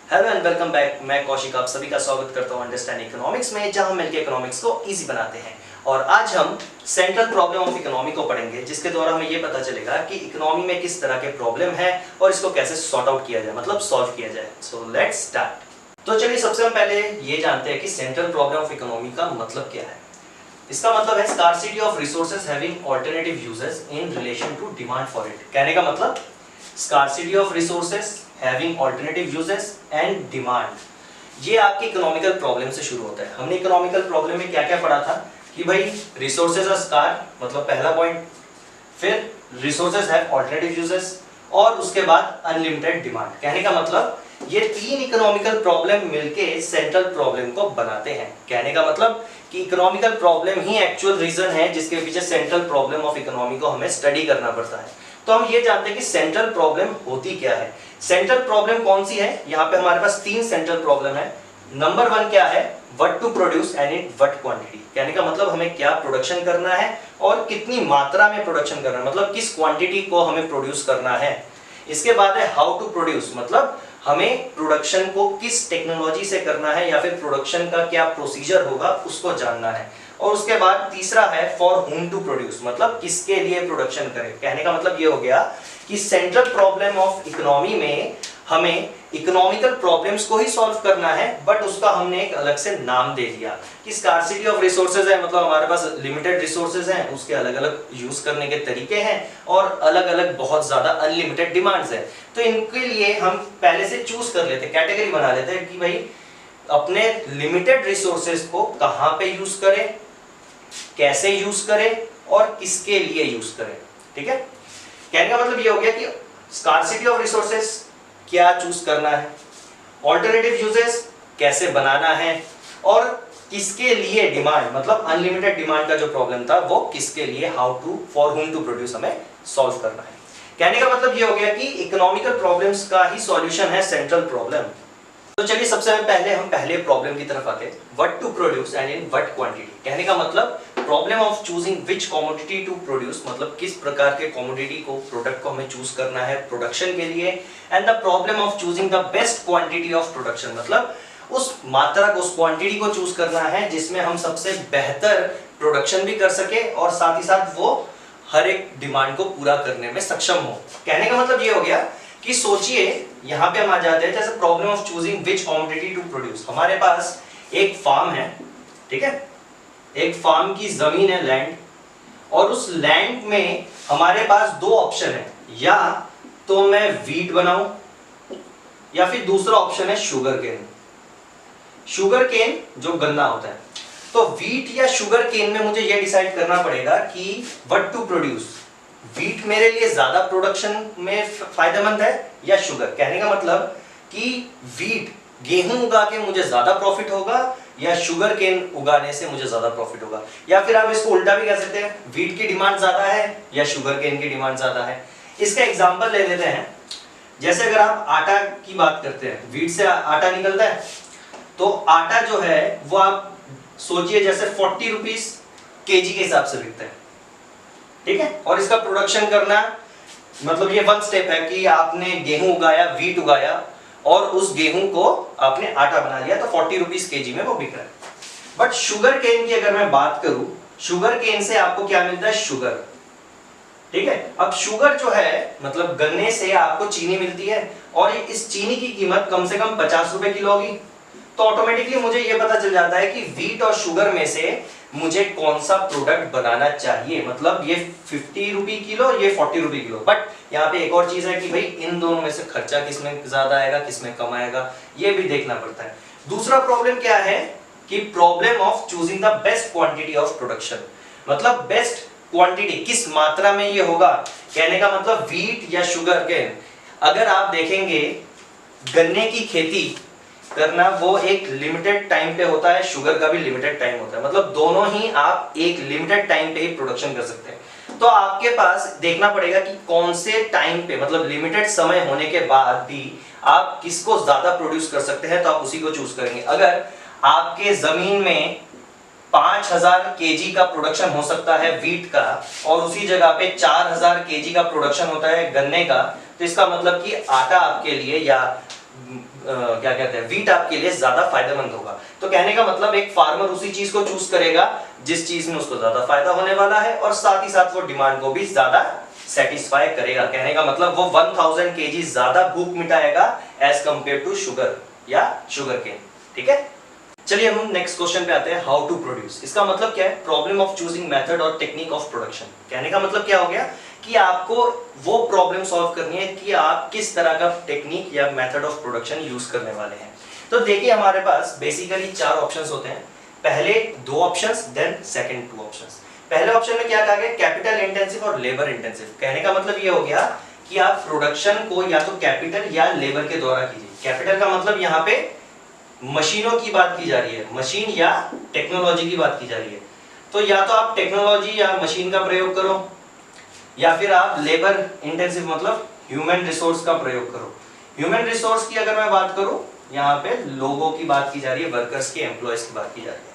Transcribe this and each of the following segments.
Hello and welcome back. मैं कौशिक आप सभी का स्वागत करता हूं अंडरस्टैंड इकोनॉमिक्स में, जहां मिलकर इकोनॉमिक्स को इजी बनाते हैं। और आज हम सेंट्रल प्रॉब्लम ऑफ इकोनॉमी को पढ़ेंगे, जिसके द्वारा हमें यह पता चलेगा कि इकोनॉमी में किस तरह के प्रॉब्लम है और इसको कैसे सॉर्ट आउट किया जाए, मतलब सॉल्व किया जाए। So let's start. तो चलिए सबसे हम पहले ये जानते हैं कि सेंट्रल प्रॉब्लम ऑफ इकोनॉमी का मतलब क्या है। इसका मतलब है scarcity of resources having alternative uses in relation to demand for it. कहने का मतलब scarcity of resources having alternative uses and demand, ये आपके इकोनॉमिकल प्रॉब्लम से शुरू होता है। हमने इकोनॉमिकल प्रॉब्लम में क्या क्या पढ़ा था कि भाई रिसोर्सेज आर स्कार, मतलब पहला पॉइंट, फिर रिसोर्सेज हैव अल्टरनेटिव यूजेस और उसके बाद अनलिमिटेड डिमांड। कहने का मतलब ये तीन इकोनॉमिकल प्रॉब्लम मिलके सेंट्रल प्रॉब्लम को बनाते हैं। कहने का मतलब कि इकोनॉमिकल प्रॉब्लम ही एक्चुअल रीजन है जिसके पीछे सेंट्रल प्रॉब्लम ऑफ इकोनॉमी को हमें स्टडी करना पड़ता है। तो हम ये जानते हैं कि सेंट्रल प्रॉब्लम होती क्या है। सेंट्रल प्रॉब्लम कौन सी है? यहाँ पे हमारे पास तीन सेंट्रल प्रॉब्लम है। नंबर 1 क्या है? What to produce and in what quantity. कहने का मतलब हमें क्या प्रोडक्शन करना है और कितनी मात्रा में प्रोडक्शन करना है, मतलब किस क्वांटिटी को हमें प्रोड्यूस करना है। इसके बाद है हाउ टू प्रोड्यूस, मतलब हमें प्रोडक्शन को किस टेक्नोलॉजी से करना है या फिर प्रोडक्शन का क्या प्रोसीजर होगा उसको जानना है। और उसके बाद तीसरा है फॉर हुम टू प्रोड्यूस, मतलब किसके लिए प्रोडक्शन करें। कहने का मतलब ये हो गया कि सेंट्रल प्रॉब्लम ऑफ इकोनॉमी में हमें इकोनॉमिकल प्रॉब्लम्स को ही सॉल्व करना है, बट उसका हमने एक अलग से नाम दे दिया कि स्कार्सिटी ऑफ रिसोर्सेज है, मतलब हमारे पास लिमिटेड रिसोर्सेज हैं, उसके अलग अलग यूज करने के तरीके हैं और अलग अलग बहुत ज्यादा अनलिमिटेड डिमांड्स है। तो इनके लिए हम पहले से चूज कर लेते, कैटेगरी बना लेते हैं कि भाई अपने लिमिटेड रिसोर्सेज को कहां पे यूज करें, कैसे यूज करें और किसके लिए यूज करें। ठीक है, कहने का मतलब ये हो गया कि स्कार्सिटी ऑफ रिसोर्सेज क्या चूज करना है, ऑल्टरनेटिव यूजेस कैसे बनाना है और किसके लिए डिमांड, मतलब अनलिमिटेड डिमांड का जो प्रॉब्लम था वो किसके लिए, how to for whom to produce हमें सॉल्व करना है। कहने का मतलब ये हो गया कि इकोनॉमिकल प्रॉब्लम्स का ही सॉल्यूशन है सेंट्रल प्रॉब्लम। तो चलिए सबसे पहले हम पहले प्रॉब्लम की तरफ आते हैं, what to produce and in what quantity. कहने का मतलब problem of choosing which commodity to produce, मतलब किस प्रकार के कमोडिटी को, प्रोडक्ट को हमें चूज करना है प्रोडक्शन के लिए। And the problem of choosing the best quantity of production, मतलब उस मात्रा को, उस क्वांटिटी को चूज करना है जिसमें हम सबसे बेहतर प्रोडक्शन भी कर सके और साथ ही साथ वो हर एक डिमांड को पूरा करने में सक्षम हो। कहने का मतलब ये हो गया कि सोचिए यहाँ पे हम आ जाते हैं, जैसे problem of choosing which commodity to produce. हमारे पास एक फार्म है, ठीक है, एक फार्म की जमीन है, लैंड, और उस लैंड में हमारे पास दो ऑप्शन है, या तो मैं वीट बनाऊं या फिर दूसरा ऑप्शन है शुगर केन। शुगर केन जो गन्ना होता है, तो वीट या शुगर केन में मुझे यह डिसाइड करना पड़ेगा कि व्हाट टू प्रोड्यूस। वीट मेरे लिए ज्यादा प्रोडक्शन में फायदेमंद है या शुगर। कहने का मतलब कि वीट, गेहूं उगा के मुझे ज्यादा प्रॉफिट होगा या शुगर केन उगाने से मुझे ज्यादा प्रॉफिट होगा। या फिर आप इसको उल्टा भी कह सकते हैं, वीट की डिमांड ज्यादा है या शुगर केन की डिमांड ज्यादा है। इसका एग्जांपल ले लेते हैं, जैसे अगर आप आटा की बात करते हैं, वीट से आटा निकलता है, तो आटा जो है वो आप सोचिए जैसे 40 रुपीज केजी के हिसाब से बिकता है, ठीक है। और इसका प्रोडक्शन करना, मतलब ये वन स्टेप है कि आपने गेहूं उगाया, वीट उगाया और उस गेहूं को आपने आटा बना लिया, तो 40 रुपीज केजी में वो बिक रहा है। बट शुगर केन की अगर मैं बात करूं, शुगर केन से आपको क्या मिलता है? शुगर, ठीक है। अब शुगर जो है, मतलब गन्ने से आपको चीनी मिलती है और इस चीनी की कीमत कम से कम 50 रुपए किलो होगी। तो ऑटोमेटिकली मुझे ये पता चल जाता है कि वीट और शुगर में से मुझे कौन सा प्रोडक्ट बनाना चाहिए, मतलब ये 50 रुपए किलो, ये 40 रुपए किलो। बट यहाँ पे एक और चीज है कि भाई इन दोनों में से खर्चा किसमें ज्यादा आएगा, किसमें कम आएगा, ये भी देखना पड़ता है। दूसरा प्रॉब्लम क्या है कि problem of choosing the best quantity of production, मतलब बेस्ट क्वांटिटी किस मात्रा में ये होगा। कहने का मतलब वीट या शुगर केन, अगर आप देखेंगे गन्ने की खेती करना वो एक लिमिटेड टाइम पे होता है, शुगर का भी लिमिटेड टाइम होता है, मतलब दोनों ही आप एक लिमिटेड टाइम पे ही प्रोडक्शन कर सकते हैं। तो आपके पास देखना पड़ेगा कि कौन से टाइम पे, मतलब लिमिटेड समय होने के बाद भी आप किसको ज्यादा प्रोड्यूस कर सकते हैं, तो आप उसी को चूज करेंगे। अगर आपके जमीन में 5000 केजी का प्रोडक्शन हो सकता है वीट का और उसी जगह पे 4000 केजी का प्रोडक्शन होता है गन्ने का, तो इसका मतलब कि आटा आपके लिए या क्या कहते हैं वीट आपके लिए ज्यादा फायदेमंद होगा। तो कहने का मतलब एक फार्मर उसी चीज को चूज करेगा जिस चीज में उसको ज्यादा फायदा होने वाला है और साथ ही साथ वो डिमांड को भी ज्यादा सेटिस्फाई करेगा। कहने का मतलब वो 1000 kg ज्यादा भूख मिटाएगा एज कंपेयर टू शुगर या शुगर केन। ठीक है, चलिए हम नेक्स्ट क्वेश्चन पे आते हैं, हाउ टू प्रोड्यूस। इसका मतलब क्या है, प्रॉब्लम ऑफ चूजिंग मेथड और टेक्निक ऑफ प्रोडक्शन। कहने का मतलब क्या हो गया कि आपको वो प्रॉब्लम सॉल्व करनी है कि आप किस तरह का टेक्निक या मेथड ऑफ प्रोडक्शन यूज करने वाले हैं। तो देखिए हमारे पास बेसिकली 4 ऑप्शंस होते हैं, पहले 2 ऑप्शंस देन सेकंड 2 ऑप्शंस। पहले ऑप्शन में क्या कहा गया, कैपिटल इंटेंसिव और लेबर इंटेंसिव। कहने का मतलब ये हो गया कि आप प्रोडक्शन को या तो कैपिटल या लेबर के द्वारा कीजिए। कैपिटल का मतलब यहाँ पे मशीनों की बात की जा रही है, मशीन या टेक्नोलॉजी की बात की जा रही है। तो या तो आप टेक्नोलॉजी या मशीन का प्रयोग करो या फिर आप लेबर इंटेंसिव मतलब ह्यूमन रिसोर्स का प्रयोग करो। ह्यूमन रिसोर्स की अगर मैं बात करूं, यहाँ पे लोगों की बात की जा रही है, वर्कर्स की, एम्प्लॉयज की बात की जा रही है।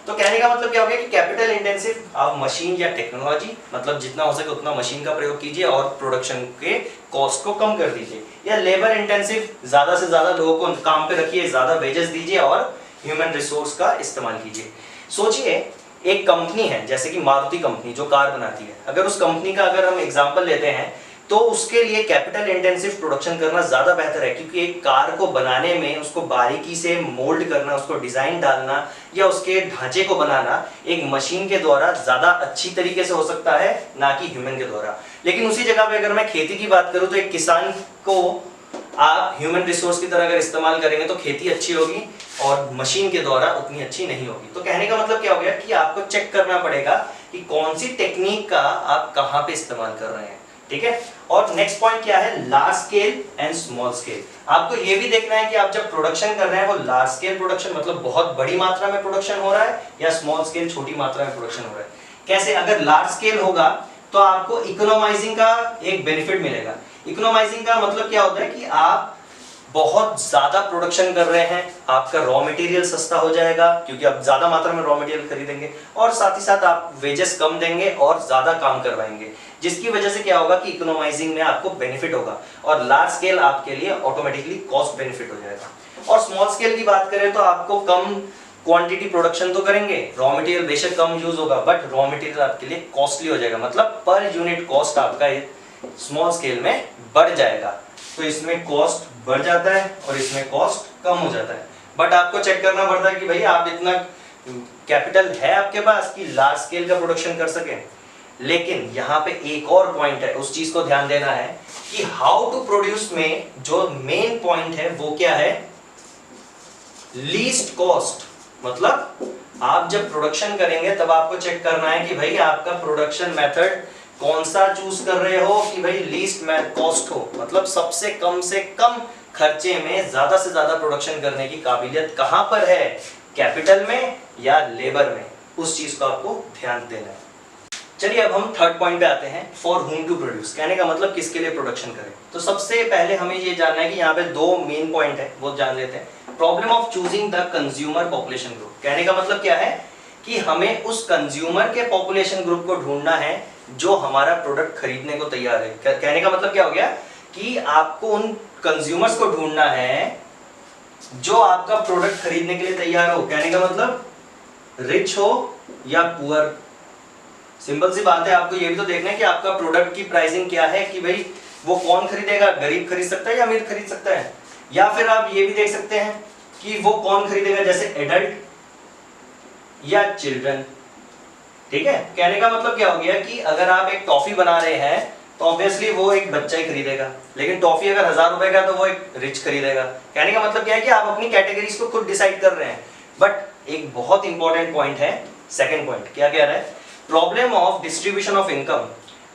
तो कहने का मतलब क्या हो गया कि कैपिटल इंटेंसिव आप मशीन या टेक्नोलॉजी मतलब जितना हो सके उतना मशीन का प्रयोग कीजिए और प्रोडक्शन के कॉस्ट को कम कर दीजिए। या लेबर इंटेंसिव ज्यादा से ज्यादा लोगों को काम पे रखिए, ज्यादा वेजेस दीजिए और ह्यूमन रिसोर्स का इस्तेमाल कीजिए। सोचिए एक कंपनी है जैसे कि मारुति कंपनी जो कार बनाती है, अगर उस कंपनी का अगर हम एग्जांपल लेते हैं तो उसके लिए कैपिटल इंटेंसिव प्रोडक्शन करना ज्यादा बेहतर है, क्योंकि एक कार को बनाने में उसको बारीकी से मोल्ड करना, उसको डिजाइन डालना या उसके ढांचे को बनाना एक मशीन के द्वारा ज्यादा अच्छी तरीके से हो सकता है, ना कि ह्यूमन के द्वारा। लेकिन उसी जगह पे अगर मैं खेती की बात करूं तो एक किसान को आप ह्यूमन रिसोर्स की तरह अगर इस्तेमाल करेंगे तो खेती अच्छी होगी और मशीन के द्वारा उतनी अच्छी नहीं होगी। तो कहने का मतलब क्या हो गया कि आपको चेक करना पड़ेगा कि कौन सी टेक्निक का आप कहां पे इस्तेमाल कर रहे हैं। ठीक है, और नेक्स्ट पॉइंट क्या है, large scale and small scale. आपको ये भी देखना है कि आप जब प्रोडक्शन कर रहे हैं वो लार्ज स्केल प्रोडक्शन मतलब बहुत बड़ी मात्रा में प्रोडक्शन हो रहा है या स्मॉल स्केल छोटी मात्रा में प्रोडक्शन हो रहा है। कैसे, अगर लार्ज स्केल होगा तो आपको इकोनोमाइजिंग का एक बेनिफिट मिलेगा। इकोनोमाइजिंग का मतलब क्या होता है कि आप बहुत ज्यादा प्रोडक्शन कर रहे हैं, आपका रॉ मटेरियल सस्ता हो जाएगा क्योंकि आप ज्यादा मात्रा में रॉ मटेरियल खरीदेंगे और साथ ही साथ आप वेजेस कम देंगे और ज्यादा काम करवाएंगे, जिसकी वजह से क्या होगा कि इकोनोमाइजिंग में आपको बेनिफिट होगा और लार्ज स्केल आपके लिए ऑटोमेटिकली कॉस्ट बेनिफिट हो जाएगा। और स्मॉल स्केल की बात करें तो आपको कम क्वांटिटी प्रोडक्शन तो करेंगे, रॉ मटेरियल बेशक कम यूज होगा बट रॉ मटेरियल आपके लिए कॉस्टली हो जाएगा, मतलब पर यूनिट कॉस्ट आपका स्मॉल स्केल में बढ़ जाएगा। तो इसमें कॉस्ट बढ़ जाता है और इसमें कॉस्ट कम हो जाता है, बट आपको चेक करना पड़ता है कि भाई आप इतना कैपिटल है आपके पास कि लार्ज स्केल का प्रोडक्शन कर सके। लेकिन यहाँ पे एक और पॉइंट है, उस चीज को ध्यान देना है कि हाउ टू प्रोड्यूस में जो मेन पॉइंट है वो क्या है, लीस्ट कॉस्ट। मतलब आप जब प्रोडक्शन करेंगे तब आपको चेक करना है कि भाई आपका प्रोडक्शन मेथड कौन सा चूज कर रहे हो कि भाई लीस्ट कॉस्ट हो, मतलब सबसे कम से कम खर्चे में ज्यादा से ज्यादा प्रोडक्शन करने की काबिलियत कहां पर है, कैपिटल में या लेबर में, उस चीज को आपको ध्यान देना है। चलिए अब हम थर्ड पॉइंट पे आते हैं, फॉर हुम टू प्रोड्यूस। कहने का मतलब किसके लिए प्रोडक्शन करें। तो सबसे पहले हमें ये जानना है कि यहाँ पे 2 मेन पॉइंट है वो जान लेते हैं। Problem of choosing the consumer population group. कहने का मतलब क्या है कि हमें उस कंज्यूमर के पॉपुलेशन ग्रुप को ढूंढना है जो हमारा प्रोडक्ट खरीदने को तैयार है। कहने का मतलब क्या हो गया कि आपको उन कंज्यूमर्स को ढूंढना है जो आपका प्रोडक्ट खरीदने के लिए तैयार हो। कहने का मतलब रिच हो या पुअर, सिंपल सी बात है। आपको ये भी तो देखना है कि आपका प्रोडक्ट की प्राइसिंग क्या है, कि भाई वो कौन खरीदेगा, गरीब खरीद सकता है या अमीर खरीद सकता है। या फिर आप ये भी देख सकते हैं कि वो कौन खरीदेगा, जैसे एडल्ट या चिल्ड्रन। ठीक है, कहने का मतलब क्या हो गया कि अगर आप एक टॉफी बना रहे हैं तो ऑब्वियसली वो एक बच्चा ही खरीदेगा, लेकिन टॉफी अगर 1000 रुपए का तो वो एक रिच खरीदेगा। कहने का मतलब क्या है कि आप अपनी कैटेगरीज को खुद डिसाइड कर रहे हैं। बट एक बहुत इंपॉर्टेंट पॉइंट है, सेकंड पॉइंट क्या कह रहा है, problem of distribution of income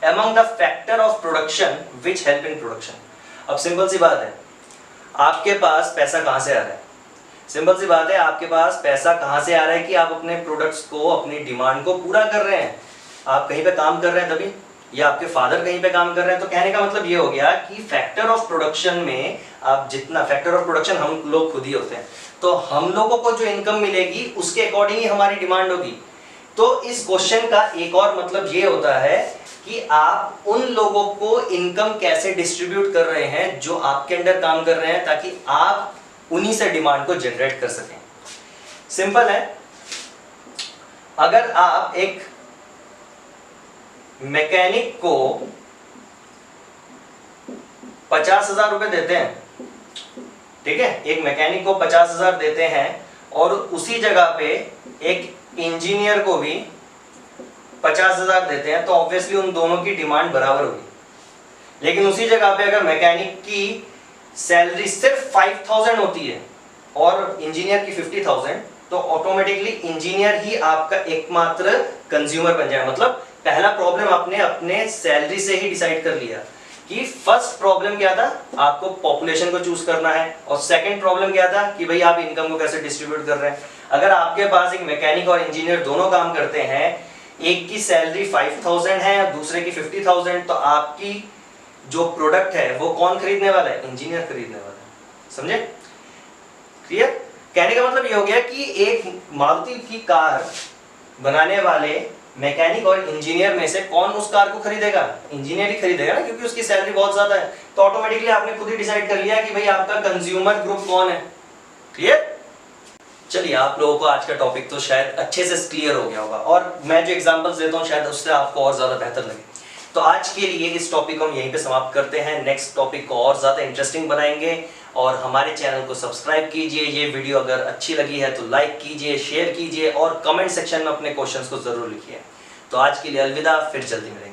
among the factor of production which help in production. अब सिंपल सी बात है, आपके पास पैसा कहां से आ रहा है, सिंपल सी बात है, आपके पास पैसा कहां से आ रहा है कि आप अपने प्रोडक्ट्स को, अपनी डिमांड को पूरा कर रहे हैं। आप कहीं पे काम कर रहे हैं तभी, या आपके फादर कहीं पे काम कर रहे हैं। तो कहने का मतलब ये हो गया कि फैक्टर ऑफ प्रोडक्शन में आप जितना, फैक्टर ऑफ प्रोडक्शन हम लोग खुद ही होते हैं, तो हम लोगों को जो इनकम मिलेगी उसके अकॉर्डिंग ही हमारी डिमांड होगी। तो इस क्वेश्चन का एक और मतलब ये होता है कि आप उन लोगों को इनकम कैसे डिस्ट्रीब्यूट कर रहे हैं जो आपके अंडर काम कर रहे हैं, ताकि आप उन्हीं से डिमांड को जनरेट कर सकें। सिंपल है, अगर आप एक मैकेनिक को 50,000 रुपए देते हैं, ठीक है, एक मैकेनिक को 50,000 देते हैं और उसी जगह पे एक इंजीनियर को भी 50,000 देते हैं, तो ऑब्वियसली उन दोनों की डिमांड बराबर होगी। लेकिन उसी जगह पे अगर मैकेनिक की सैलरी सिर्फ 5,000 होती है और इंजीनियर की 50,000, तो ऑटोमेटिकली इंजीनियर ही आपका एकमात्र कंज्यूमर बन जाए। मतलब पहला प्रॉब्लम आपने अपने सैलरी से ही डिसाइड कर लिया कि फर्स्ट प्रॉब्लम क्या था, आपको पॉपुलेशन को चूज करना है, और सेकंड प्रॉब्लम क्या था कि भाई आप इनकम को कैसे डिस्ट्रीब्यूट कर रहे हैं। अगर आपके पास एक मैकेनिक और इंजीनियर दोनों काम करते हैं, एक की सैलरी 5,000 है, दूसरे की 50,000, तो आपकी जो प्रोडक्ट है वो कौन खरीदने वाला है? इंजीनियर खरीदने वाला है। समझे? क्लियर? कहने का मतलब ये हो गया कि एक मारुति की कार बनाने वाले मैकेनिक और इंजीनियर में से कौन उस कार को खरीदेगा? इंजीनियर ही खरीदेगा ना, क्योंकि उसकी सैलरी बहुत ज्यादा है। तो ऑटोमेटिकली आपने खुद ही डिसाइड कर लिया कि भाई आपका कंज्यूमर ग्रुप कौन है। क्लियर? चलिए, आप लोगों को आज का टॉपिक तो शायद अच्छे से क्लियर हो गया होगा, और मैं जो एग्जांपल्स देता हूँ शायद उससे आपको और ज्यादा बेहतर लगे। तो आज के लिए इस टॉपिक को हम यहीं पे समाप्त करते हैं। नेक्स्ट टॉपिक को और ज्यादा इंटरेस्टिंग बनाएंगे, और हमारे चैनल को सब्सक्राइब कीजिए। ये वीडियो अगर अच्छी लगी है तो लाइक कीजिए, शेयर कीजिए, और कमेंट सेक्शन में अपने क्वेश्चंस को जरूर लिखिए। तो आज के लिए अलविदा, फिर जल्दी मिलेंगे।